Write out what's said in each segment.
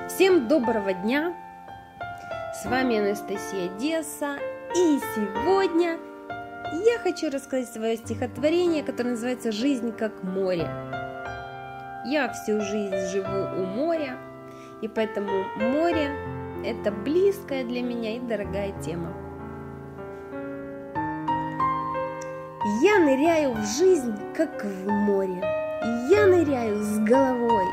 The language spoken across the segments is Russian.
Всем доброго дня! С вами Анастасия Одесса, и сегодня я хочу рассказать свое стихотворение, которое называется «Жизнь как море». Я всю жизнь живу у моря, и поэтому море – это близкая для меня и дорогая тема. Я ныряю в жизнь, как в море, я ныряю с головой,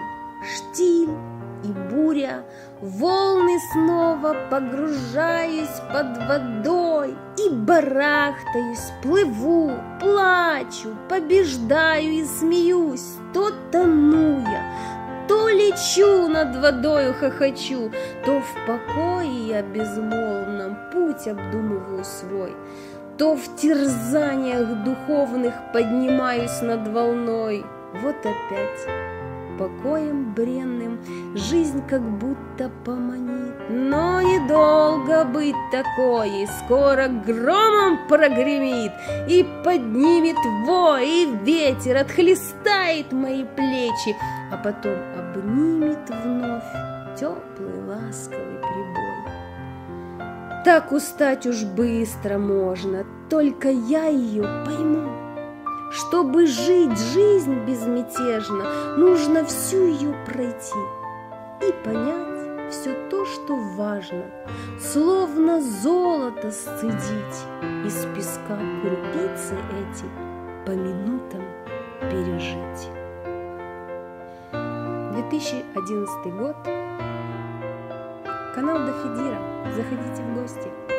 штиль и буря, волны снова погружаюсь под водой и барахтаюсь, плыву, плачу, побеждаю и смеюсь, то тону я, то лечу над водою хохочу, то в покое я безмолвном путь обдумываю свой, то в терзаниях духовных поднимаюсь над волной. Вот опять покоем бренным жизнь как будто поманит, но недолго быть такой, и скоро громом прогремит, и поднимет вой, и ветер отхлестает мои плечи, а потом обнимет вновь теплый ласковый прибой. Так устать уж быстро можно, только я ее пойму. Чтобы жить жизнь безмятежно, нужно всю ее пройти и понять все то, что важно, словно золото сцедить, из песка крупицы эти по минутам пережить. 2011 год. Канал ДаФиДиRо. Заходите в гости.